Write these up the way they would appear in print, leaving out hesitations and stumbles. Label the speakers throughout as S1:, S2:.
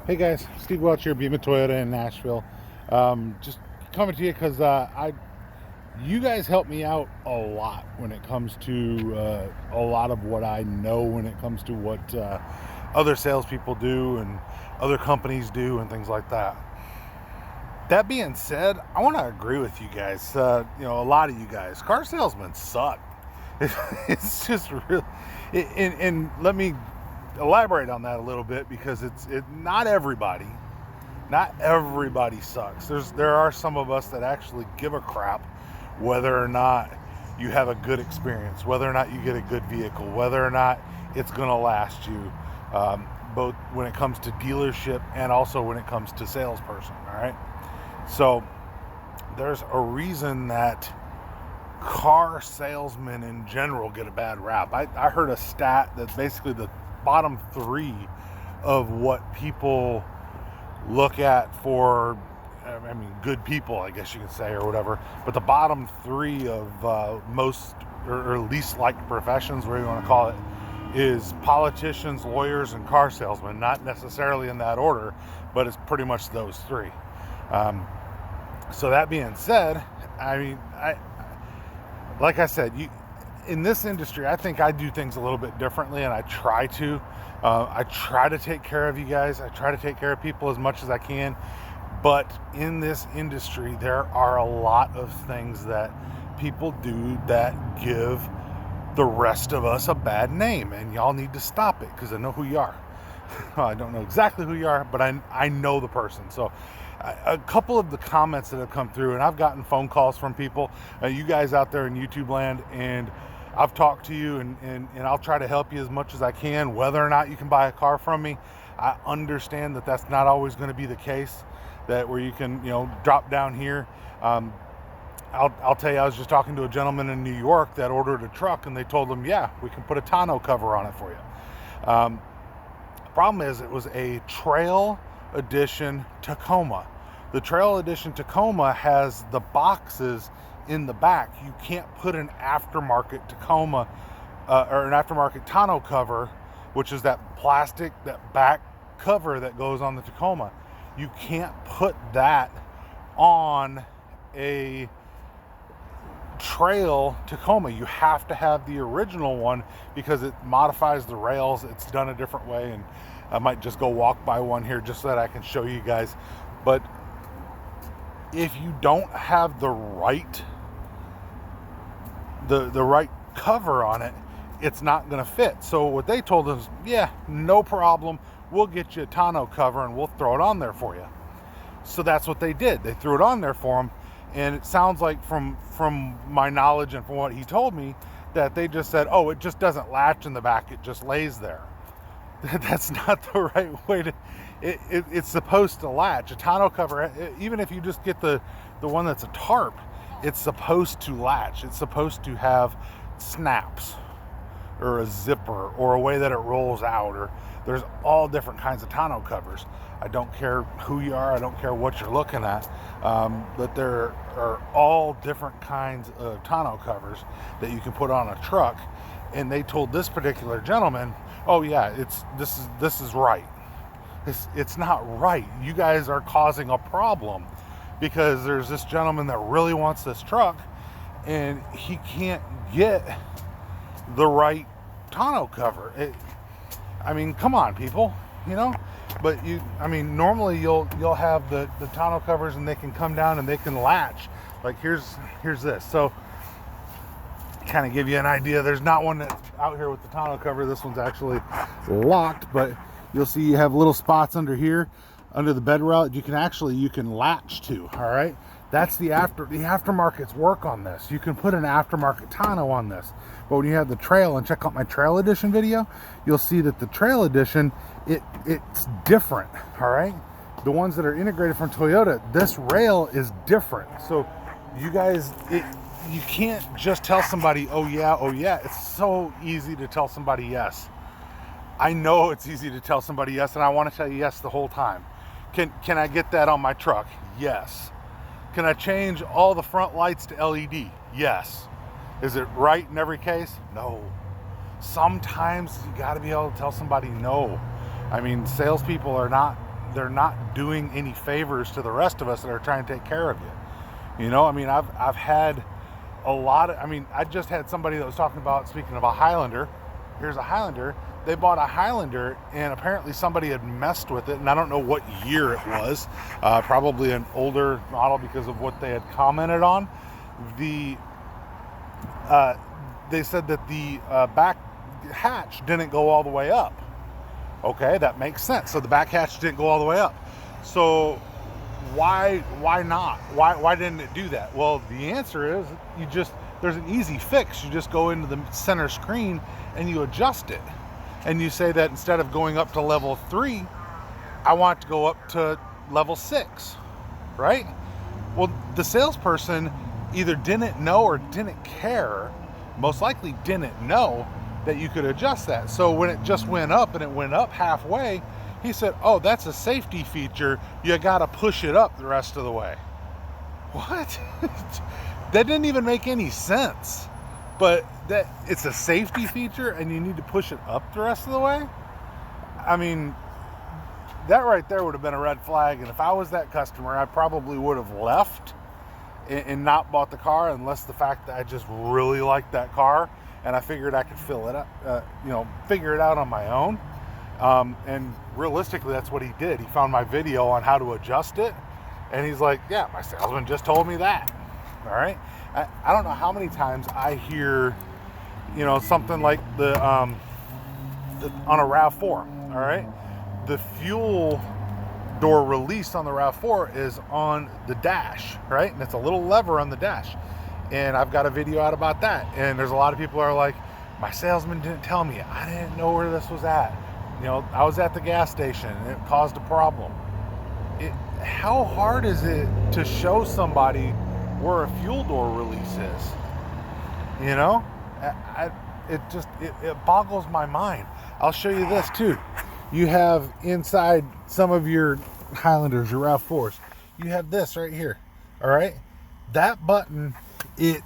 S1: Hey guys, Steve Welch here, Beamer Toyota in Nashville. Just coming to you because you guys help me out a lot when it comes to a lot of what I know when it comes to what other salespeople do and other companies do and things like that. That being said, I want to agree with you guys. A lot of you guys, car salesmen suck. It's just real. And let me elaborate on that a little bit because not everybody sucks. There are some of us that actually give a crap whether or not you have a good experience, whether or not you get a good vehicle, whether or not it's going to last you, both when it comes to dealership and also when it comes to salesperson. All right, so there's a reason that car salesmen in general get a bad rap. I heard a stat that basically the bottom three of what people look at for, good people, I guess you could say, or whatever, but the bottom three of most or least liked professions, whatever you want to call it, is politicians, lawyers, and car salesmen. Not necessarily in that order, but it's pretty much those three. So that being said, like I said, in this industry, I think I do things a little bit differently, and I try to. I try to take care of you guys. I try to take care of people as much as I can. But in this industry, there are a lot of things that people do that give the rest of us a bad name, and y'all need to stop it because I know who you are. I don't know exactly who you are, but I know the person. So a couple of the comments that have come through, and I've gotten phone calls from people, you guys out there in YouTube land, and I've talked to you, and I'll try to help you as much as I can. Whether or not you can buy a car from me, I understand that that's not always going to be the case, that where you can, drop down here. I'll tell you, I was just talking to a gentleman in New York that ordered a truck, and they told him, yeah, we can put a tonneau cover on it for you. Problem is, it was a Trail Edition Tacoma. The Trail Edition Tacoma has the boxes in the back. You can't put an aftermarket Tacoma or an aftermarket tonneau cover, which is that plastic, that back cover that goes on the Tacoma. You can't put that on a Trail Tacoma. You have to have the original one because it modifies the rails. It's done a different way, and I might just go walk by one here just so that I can show you guys. But if you don't have the right cover on it, it's not going to fit. So what they told us, yeah, no problem, we'll get you a tonneau cover and we'll throw it on there for you. So that's what they did. They threw it on there for him, and it sounds like from my knowledge and from what he told me that they just said, oh, it just doesn't latch in the back, it just lays there. That's not the right way to it's supposed to latch. A tonneau cover, even if you just get the one that's a tarp, it's supposed to latch. It's supposed to have snaps or a zipper or a way that it rolls out, or there's all different kinds of tonneau covers. I don't care who you are, I don't care what you're looking at, but there are all different kinds of tonneau covers that you can put on a truck. And they told this particular gentleman, oh yeah, this is right. It's not right. You guys are causing a problem because there's this gentleman that really wants this truck and he can't get the right tonneau cover. Come on, people, but normally you'll have the tonneau covers and they can come down and they can latch. Like here's this. So kind of give you an idea, there's not one that's out here with the tonneau cover. This one's actually locked, but you'll see you have little spots under here, under the bed rail, you can latch to. All right, that's the aftermarket's work on this. You can put an aftermarket tonneau on this, but when you have the Trail, and check out my Trail Edition video, you'll see that the Trail Edition, it's different. All right, the ones that are integrated from Toyota, this rail is different. So you guys, you can't just tell somebody, oh yeah. It's so easy to tell somebody yes. I know it's easy to tell somebody yes, and I want to tell you yes the whole time. Can I get that on my truck? Yes. Can I change all the front lights to LED? Yes. Is it right in every case? No. Sometimes you got to be able to tell somebody no. Salespeople are not they're not doing any favors to the rest of us that are trying to take care of you. You know, I mean, I've had a lot of, I mean, I just had somebody that was talking about, speaking of a Highlander, here's a Highlander. They bought a Highlander and apparently somebody had messed with it, and I don't know what year it was, probably an older model because of what they had commented on. They said that the back hatch didn't go all the way up. Okay, that makes sense. So the back hatch didn't go all the way up. So why not? Why didn't it do that? Well, the answer is there's an easy fix. You just go into the center screen and you adjust it. And you say that instead of going up to level 3, I want it to go up to level 6, right? Well, the salesperson either didn't know or didn't care, most likely didn't know that you could adjust that. So when it just went up and it went up halfway, he said, oh, that's a safety feature. You got to push it up the rest of the way. What? That didn't even make any sense. But that it's a safety feature and you need to push it up the rest of the way? I mean, that right there would have been a red flag. And if I was that customer, I probably would have left and not bought the car, unless the fact that I just really liked that car and I figured I could fill it up, figure it out on my own. And realistically, that's what he did. He found my video on how to adjust it. And he's like, yeah, my salesman just told me that. All right. I don't know how many times I hear, something like the on a RAV4, all right? The fuel door release on the RAV4 is on the dash, right? And it's a little lever on the dash. And I've got a video out about that. And there's a lot of people who are like, my salesman didn't tell me. I didn't know where this was at. I was at the gas station and it caused a problem. How hard is it to show somebody where a fuel door release is? It boggles my mind. I'll show you this too. You have inside some of your Highlanders, your RAV4s, you have this right here. All right, that button, it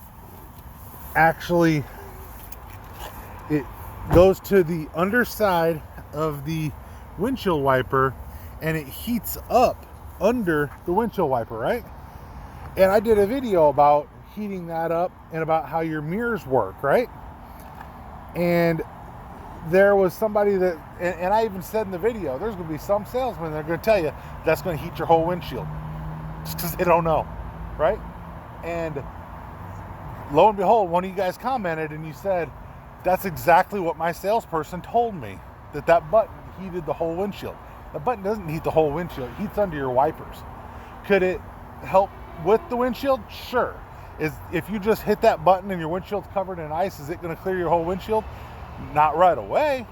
S1: goes to the underside of the windshield wiper and it heats up under the windshield wiper, right? And I did a video about heating that up and about how your mirrors work, right? And there was somebody that, and I even said in the video, there's going to be some salesmen that are going to tell you that's going to heat your whole windshield just because they don't know, right? And lo and behold, one of you guys commented and you said, that's exactly what my salesperson told me, that button heated the whole windshield. The button doesn't heat the whole windshield, it heats under your wipers. Could it help with the windshield? Sure. If you just hit that button and your windshield's covered in ice, is it going to clear your whole windshield? Not right away.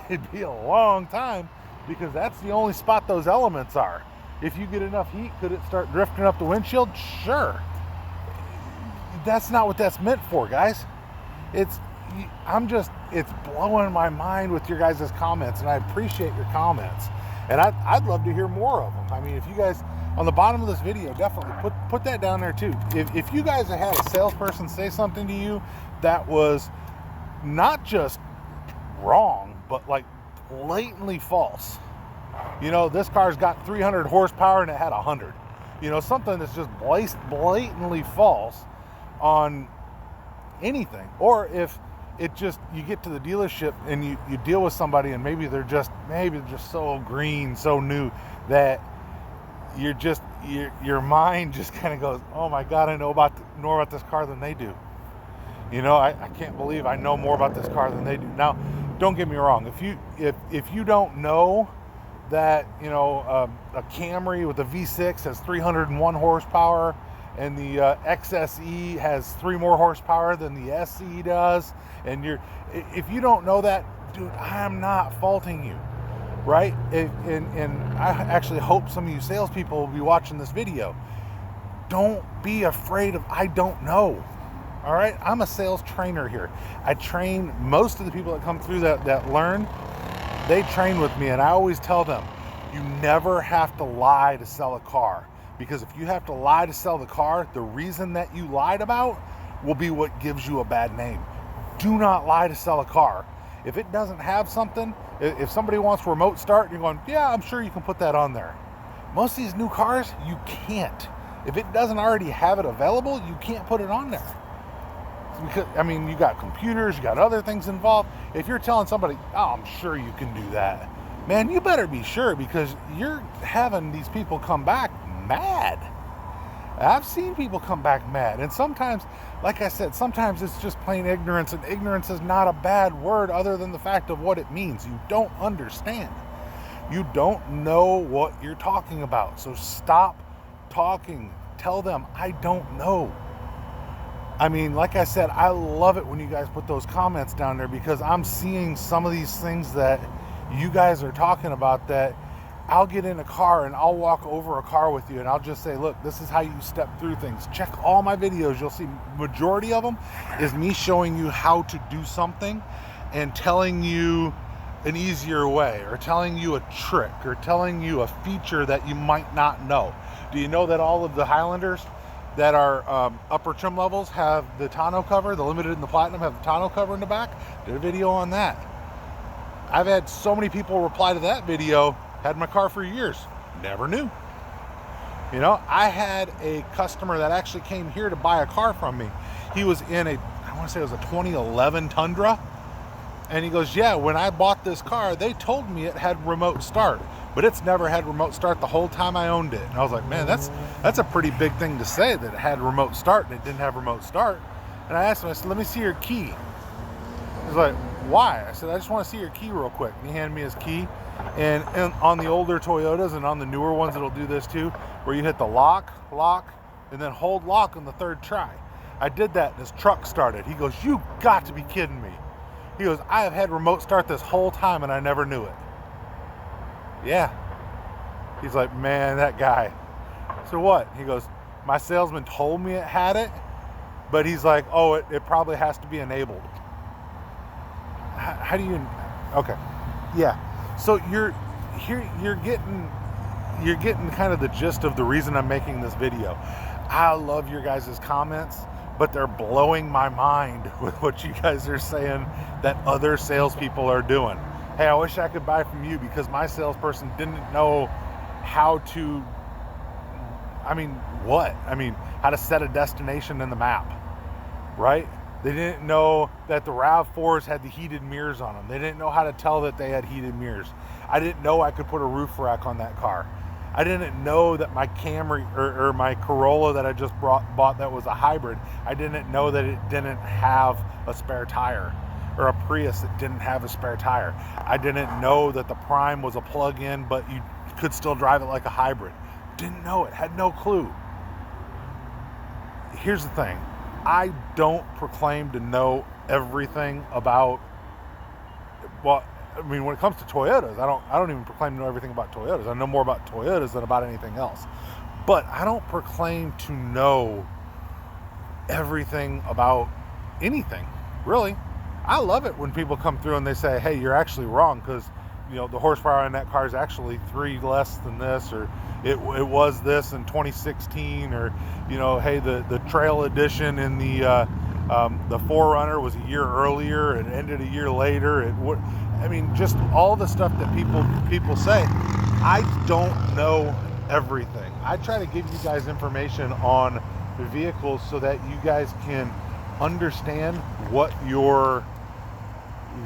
S1: It'd be a long time, because that's the only spot those elements are. If you get enough heat, could it start drifting up the windshield? Sure. That's not what that's meant for, guys. It's blowing my mind with your guys' comments, and I appreciate your comments. And I'd love to hear more of them. I mean, if you guys, on the bottom of this video, definitely put that down there too. If you guys have had a salesperson say something to you that was not just wrong, but like blatantly false. This car's got 300 horsepower and it had 100. Something that's just blatantly false on anything. Or if you get to the dealership and you deal with somebody and maybe they're just so green, so new, that your mind just kind of goes, oh my God, I know more about this car than they do. I can't believe I know more about this car than they do. Now, don't get me wrong. If you don't know that, a Camry with a V6 has 301 horsepower and the XSE has 3 more horsepower than the SE does, and if you don't know that, dude, I'm not faulting you, right? And I actually hope some of you salespeople will be watching this video. Don't be afraid of I don't know. All right, I'm a sales trainer here. I train most of the people that come through that learn. They train with me, and I always tell them, you never have to lie to sell a car. Because if you have to lie to sell the car, the reason that you lied about will be what gives you a bad name. Do not lie to sell a car. If it doesn't have something, if somebody wants remote start, you're going, yeah, I'm sure you can put that on there. Most of these new cars, you can't. If it doesn't already have it available, you can't put it on there. Because, I mean, you got computers, you got other things involved. If you're telling somebody, oh, I'm sure you can do that, man, you better be sure, because you're having these people come back mad. I've seen people come back mad. And sometimes, like I said, sometimes it's just plain ignorance, and ignorance is not a bad word other than the fact of what it means. You don't understand. You don't know what you're talking about. So stop talking. Tell them, I don't know. I mean, like I said, I love it when you guys put those comments down there, because I'm seeing some of these things that you guys are talking about, that I'll get in a car and I'll walk over a car with you and I'll just say, look, this is how you step through things. Check all my videos. You'll see majority of them is me showing you how to do something and telling you an easier way, or telling you a trick, or telling you a feature that you might not know. Do you know that all of the Highlanders that are upper trim levels have the tonneau cover? The Limited and the Platinum have the tonneau cover in the back. Did a video on that. I've had so many people reply to that video. Had my car for years, never knew. You know, I had a customer that actually came here to buy a car from me. He was in a, I want to say it was a 2011 Tundra. And he goes, yeah, when I bought this car, they told me it had remote start, but it's never had remote start the whole time I owned it. And I was like, man, that's a pretty big thing to say, that it had remote start and it didn't have remote start. And I asked him, I said, let me see your key. He's like, why? I said, I just want to see your key real quick. And he handed me his key. And on the older Toyotas and on the newer ones, it'll do this too, where you hit the lock, and then hold lock on the third try. I did that and his truck started. He goes, you got to be kidding me. He goes, I have had remote start this whole time and I never knew it. Yeah. He's like, man, that guy. So what? He goes, my salesman told me it had it, but he's like, oh, it probably has to be enabled. How do you, okay. Yeah. So you're getting kind of the gist of the reason I'm making this video. I love your guys' comments, but they're blowing my mind with what you guys are saying that other salespeople are doing. Hey, I wish I could buy from you, because my salesperson didn't know how to, how to set a destination in the map, right? They didn't know that the RAV4s had the heated mirrors on them. They didn't know how to tell that they had heated mirrors. I didn't know I could put a roof rack on that car. I didn't know that my Camry or my Corolla that I just bought that was a hybrid, I didn't know that it didn't have a spare tire, or a Prius that didn't have a spare tire. I didn't know that the Prime was a plug-in, but you could still drive it like a hybrid. Didn't know it, had no clue. Here's the thing. I don't proclaim to know everything about, well, I mean, when it comes to Toyotas, I don't even proclaim to know everything about Toyotas. I know more about Toyotas than about anything else. But I don't proclaim to know everything about anything, really. I love it when people come through and they say, hey, you're actually wrong, because, you know, the horsepower in that car is actually 3 less than this, or it was this in 2016, or, you know, hey, the Trail Edition in the 4Runner was a year earlier, it ended a year later. Just all the stuff that people say. I don't know everything. I try to give you guys information on the vehicles so that you guys can understand what your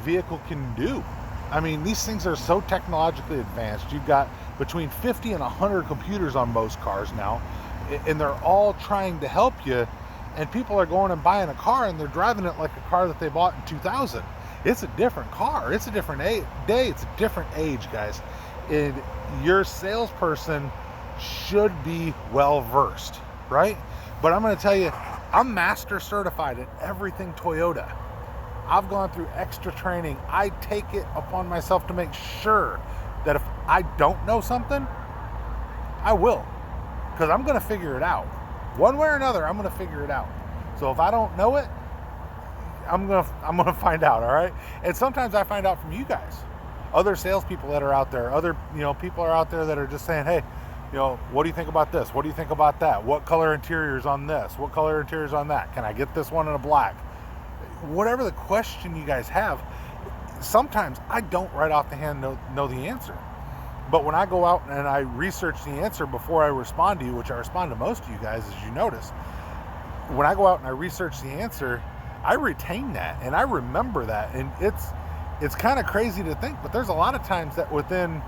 S1: vehicle can do. I mean, these things are so technologically advanced. You've got between 50 and 100 computers on most cars now, and they're all trying to help you. And people are going and buying a car and they're driving it like a car that they bought in 2000. It's a different car. It's a different day. It's a different age, guys. And your salesperson should be well versed, right? But I'm going to tell you, I'm master certified in everything Toyota. I've gone through extra training. I take it upon myself to make sure that if I don't know something, I will, because I'm going to figure it out. One way or another, I'm going to figure it out. So if I don't know it, I'm gonna find out, all right? And sometimes I find out from you guys, other salespeople that are out there, other people are out there that are just saying, hey, what do you think about this? What do you think about that? What color interior is on this? What color interior is on that? Can I get this one in a black? Whatever the question you guys have, sometimes I don't right off the hand know the answer. But when I go out and I research the answer before I respond to you, which I respond to most of you guys, as you notice, when I go out and I research the answer, I retain that and I remember that. And it's kind of crazy to think, but there's a lot of times that within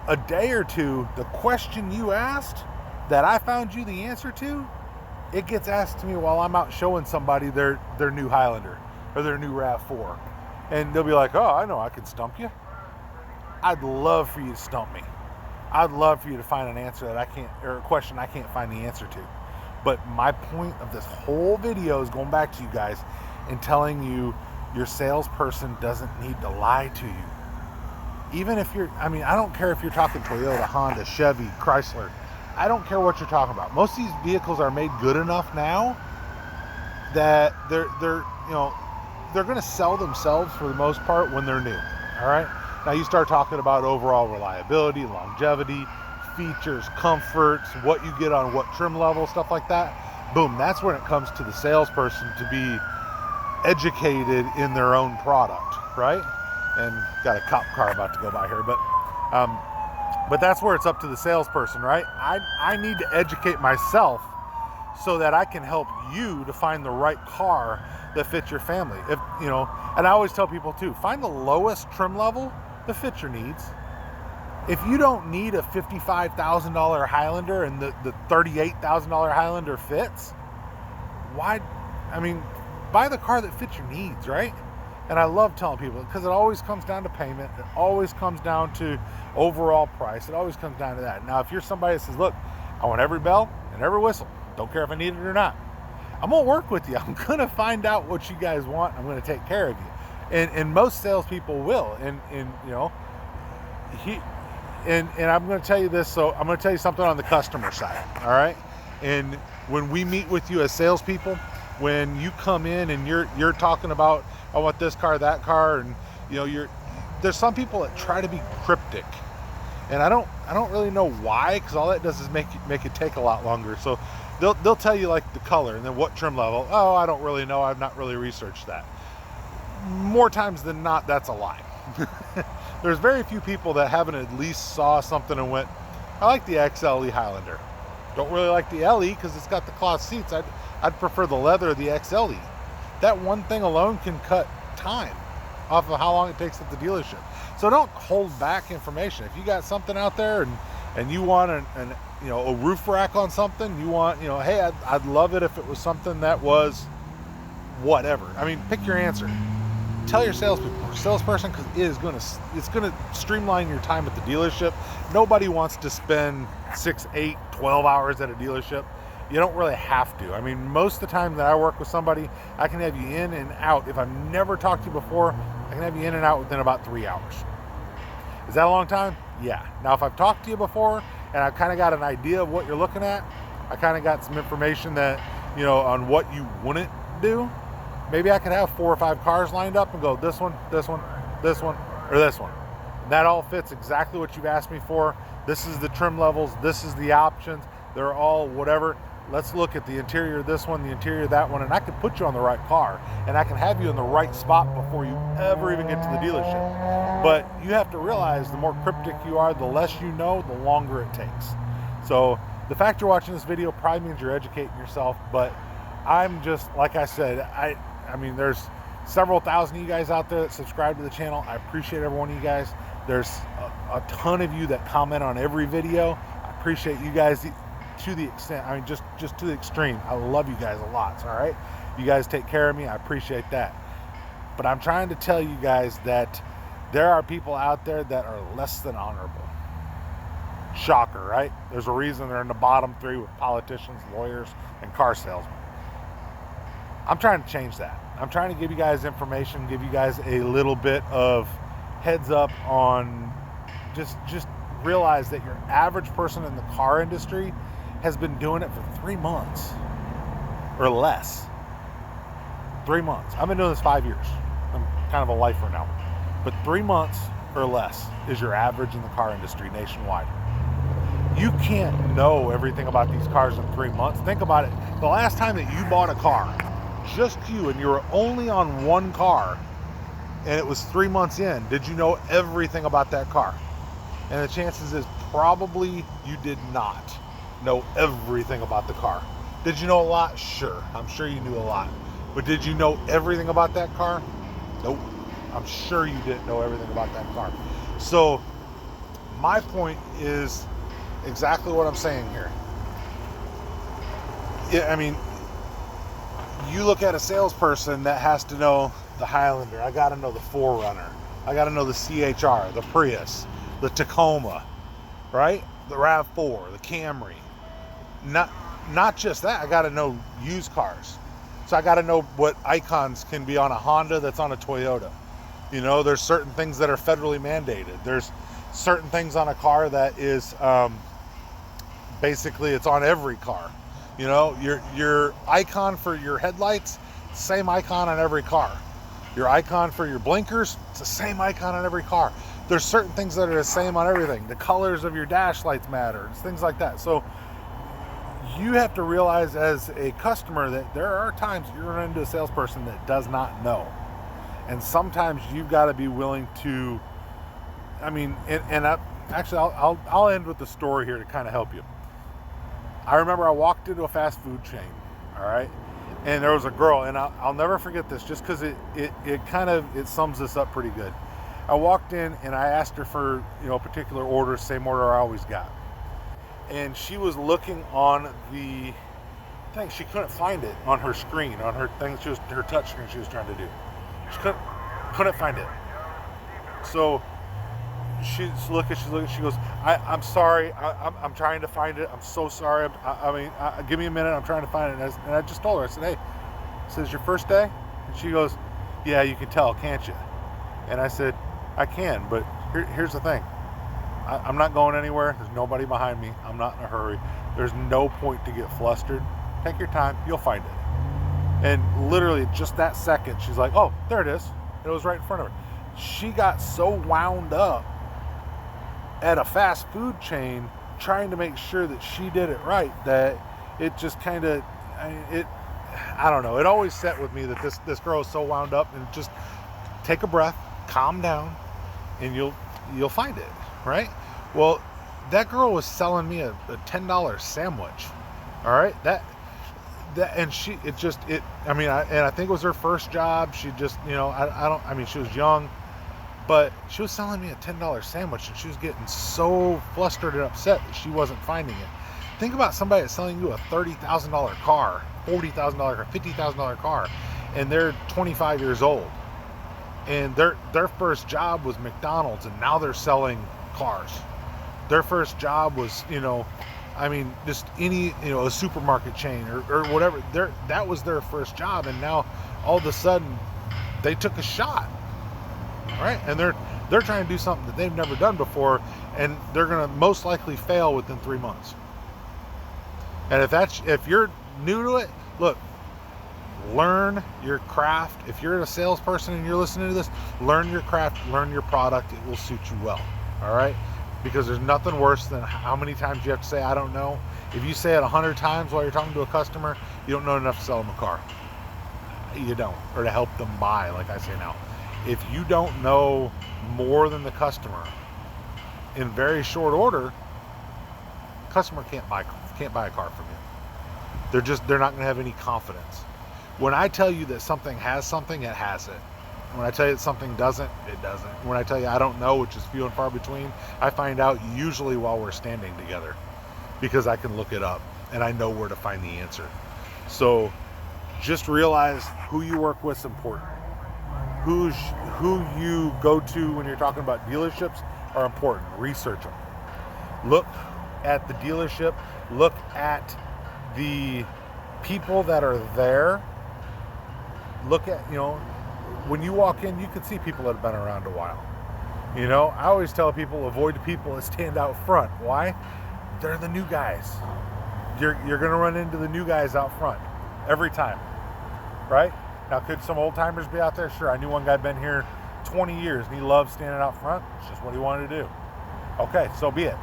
S1: a day or two, the question you asked that I found you the answer to, it gets asked to me while I'm out showing somebody their new Highlander or their new RAV4. And they'll be like, oh, I know I can stump you. I'd love for you to stump me. I'd love for you to find an answer that I can't, or a question I can't find the answer to. But my point of this whole video is going back to you guys and telling you your salesperson doesn't need to lie to you. Even if I don't care if you're talking Toyota, Honda, Chevy, Chrysler. I don't care what you're talking about. Most of these vehicles are made good enough now that they're going to sell themselves for the most part when they're new. All right. Now you start talking about overall reliability, longevity, features, comforts, what you get on what trim level, stuff like that. Boom, that's when it comes to the salesperson to be educated in their own product, right? And got a cop car about to go by here, but that's where it's up to the salesperson, right? I need to educate myself so that I can help you to find the right car that fits your family. If and I always tell people too, find the lowest trim level that fits your needs. If you don't need a $55,000 Highlander and the $38,000 Highlander fits, why? Buy the car that fits your needs, right? And I love telling people, because it always comes down to payment. It always comes down to overall price. It always comes down to that. Now, if you're somebody that says, look, I want every bell and every whistle, don't care if I need it or not, I'm going to work with you. I'm going to find out what you guys want. I'm going to take care of you. And most salespeople will. And I'm going to tell you this. So I'm going to tell you something on the customer side. All right. And when we meet with you as salespeople, when you come in and you're talking about, I want this car, that car, and there's some people that try to be cryptic, and I don't really know why, because all that does is make it take a lot longer. So they'll tell you like the color and then what trim level. Oh, I don't really know. I've not really researched that. More times than not, that's a lie. There's very few people that haven't at least saw something and went, I like the XLE Highlander. Don't really like the LE because it's got the cloth seats. I'd prefer the leather of the XLE. That one thing alone can cut time off of how long it takes at the dealership. So don't hold back information. If you got something out there and you want a roof rack on something, you want, hey, I'd love it if it was something that was whatever. Pick your answer. Tell your salesperson, because it's gonna streamline your time at the dealership. Nobody wants to spend 6, 8, 12 hours at a dealership. You don't really have to. Most of the time that I work with somebody, I can have you in and out. If I've never talked to you before, I can have you in and out within about 3 hours. Is that a long time? Yeah. Now, if I've talked to you before and I've kind of got an idea of what you're looking at, I kind of got some information that, on what you wouldn't do, maybe I could have 4 or 5 cars lined up and go, this one, this one, this one, or this one. And that all fits exactly what you've asked me for. This is the trim levels. This is the options. They're all whatever. Let's look at the interior of this one, the interior of that one, and I can put you on the right car, and I can have you in the right spot before you ever even get to the dealership. But you have to realize the more cryptic you are, the less you know, the longer it takes. So the fact you're watching this video probably means you're educating yourself, but I'm just, like I said, I there's several thousand of you guys out there that subscribe to the channel. I appreciate every one of you guys. There's a ton of you that comment on every video. I appreciate you guys to the extent, just to the extreme. I love you guys a lot, all right? You guys take care of me. I appreciate that. But I'm trying to tell you guys that there are people out there that are less than honorable. Shocker, right? There's a reason they're in the bottom 3 with politicians, lawyers, and car salesmen. I'm trying to change that. I'm trying to give you guys information, give you guys a little bit of heads up on just realize that your average person in the car industry has been doing it for 3 months or less. 3 months. I've been doing this 5 years. I'm kind of a lifer now. But 3 months or less is your average in the car industry nationwide. You can't know everything about these cars in 3 months. Think about it. The last time that you bought a car, just you, and you were only on one car, and it was 3 months in, did you know everything about that car? And the chances is probably you did not know everything about the car. Did you know a lot? Sure. I'm sure you knew a lot. But did you know everything about that car? Nope. I'm sure you didn't know everything about that car. So my point is exactly what I'm saying here. Yeah, I mean, you look at a salesperson that has to know the Highlander. I got to know the 4Runner. I got to know the CHR, the Prius, the Tacoma, right? The RAV4, the Camry. Not just that. I got to know used cars. So I got to know what icons can be on a Honda that's on a Toyota. You know, there's certain things that are federally mandated. There's certain things on a car that is basically it's on every car. You know, your icon for your headlights, same icon on every car. Your icon for your blinkers, it's the same icon on every car. There's certain things that are the same on everything. The colors of your dash lights matter. It's things like that. So you have to realize as a customer that there are times you're running into a salesperson that does not know. And sometimes you've got to be willing to, I mean, I'll end with the story here to kind of help you. I remember I walked into a fast food chain, all right, and there was a girl, and I'll never forget this just because it sums this up pretty good. I walked in and I asked her for, you know, a particular order, same order I always got. And she was looking on the thing. She couldn't find it on her screen, on her thing, her touch screen she was trying to do. She couldn't find it. So she's looking, she goes, I'm sorry, I'm trying to find it. I'm so sorry. Give me a minute. I'm trying to find it. And I just told her, I said, hey, this is your first day? And she goes, yeah, you can tell, can't you? And I said, I can, but here's the thing. I'm not going anywhere. There's nobody behind me. I'm not in a hurry. There's no point to get flustered. Take your time. You'll find it. And literally just that second, she's like, oh, there it is. It was right in front of her. She got so wound up at a fast food chain trying to make sure that she did it right that it just kind of, I don't know. It always set with me that this girl is so wound up, and just take a breath, calm down, and you'll find it, right? Well, that girl was selling me a $10 sandwich, all right? I think it was her first job. She just, you know, she was young, but she was selling me a $10 sandwich, and she was getting so flustered and upset that she wasn't finding it. Think about somebody that's selling you a $30,000 car, $40,000 car, $50,000 car, and they're 25 years old. And their first job was McDonald's, and now they're selling cars. Their first job was, just any, a supermarket chain or whatever. That was their first job, and now all of a sudden they took a shot, right? And they're trying to do something that they've never done before, and they're going to most likely fail within 3 months. And if you're new to it, look, learn your craft. If you're a salesperson and you're listening to this, learn your craft, learn your product. It will suit you well. All right? Because there's nothing worse than how many times you have to say, I don't know. If you say it 100 times while you're talking to a customer, you don't know enough to sell them a car. You don't. Or to help them buy, like I say now. If you don't know more than the customer in very short order, customer can't buy a car from you. They're not going to have any confidence. When I tell you that something has something, it has it. When I tell you that something doesn't, it doesn't. When I tell you I don't know, which is few and far between, I find out usually while we're standing together, because I can look it up and I know where to find the answer. So just realize who you work with is important. Who you go to when you're talking about dealerships are important. Research them. Look at the dealership. Look at the people that are there. Look at, when you walk in, you can see people that have been around a while. I always tell people, avoid the people that stand out front. Why? They're the new guys. You're going to run into the new guys out front every time, right? Now, could some old timers be out there? Sure. I knew one guy been here 20 years and he loved standing out front. It's just what he wanted to do. Okay, so be it.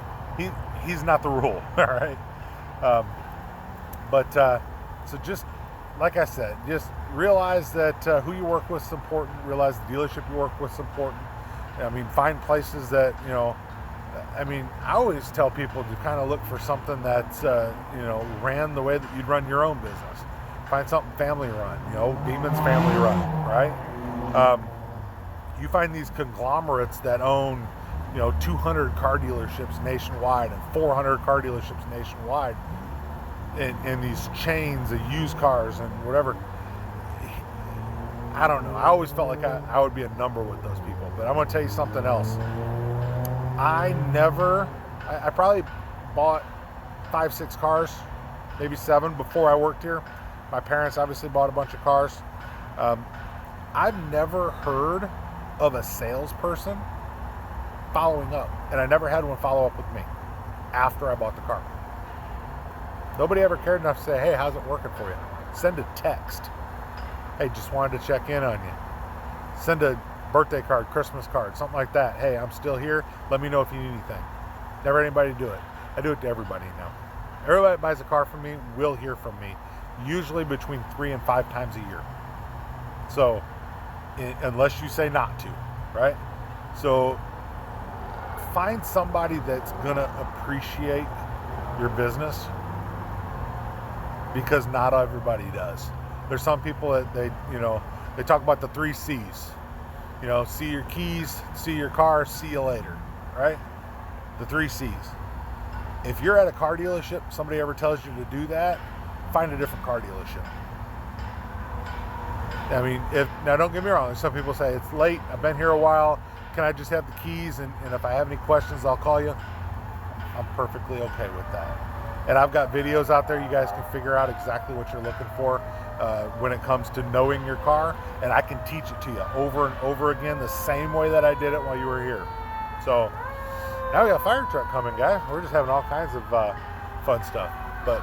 S1: He's not the rule, all right? So just like I said, just realize that who you work with is important. Realize the dealership you work with is important. Find places that, I mean, I always tell people to kind of look for something that's, ran the way that you'd run your own business. Find something family run, Beeman's family run, right? You find these conglomerates that own, 200 car dealerships nationwide and 400 car dealerships nationwide, and these chains of used cars and whatever. I don't know. I always felt like I would be a number with those people. But I'm going to tell you something else. I probably bought 5, 6 cars, maybe 7 before I worked here. My parents obviously bought a bunch of cars. I've never heard of a salesperson following up. And I never had one follow up with me after I bought the car. Nobody ever cared enough to say, hey, how's it working for you? Send a text. Hey, just wanted to check in on you. Send a birthday card, Christmas card, something like that. Hey, I'm still here. Let me know if you need anything. Never anybody do it. I do it to everybody now. Everybody that buys a car from me will hear from me, usually between 3 and 5 times a year. So, unless you say not to, right? So, find somebody that's going to appreciate your business, because not everybody does. There's some people that they talk about the 3 C's. See your keys, see your car, see you later, right? The 3 C's. If you're at a car dealership, somebody ever tells you to do that, find a different car dealership. I mean, now don't get me wrong, some people say, it's late, I've been here a while, can I just have the keys, and if I have any questions, I'll call you? I'm perfectly okay with that. And I've got videos out there, you guys can figure out exactly what you're looking for when it comes to knowing your car, and I can teach it to you over and over again the same way that I did it while you were here. So now we got a fire truck coming, guys. We're just having all kinds of fun stuff, but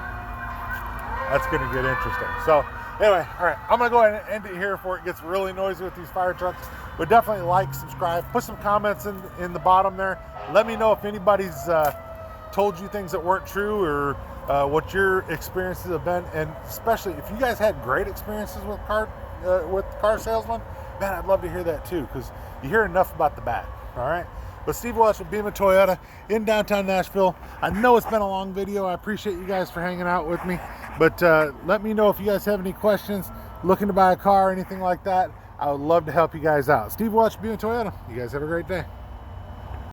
S1: that's going to get interesting. So anyway, all right, I'm going to go ahead and end it here before it gets really noisy with these fire trucks. But definitely like, subscribe, put some comments in the bottom there. Let me know if anybody's told you things that weren't true, or what your experiences have been, and especially if you guys had great experiences with car salesmen, man, I'd love to hear that too, because you hear enough about the bad. All right, but Steve Welch with Beeman Toyota in downtown Nashville. I know it's been a long video. I appreciate you guys for hanging out with me, but let me know if you guys have any questions, looking to buy a car, anything like that. I would love to help you guys out. Steve Welch, Beeman Toyota. You guys have a great day.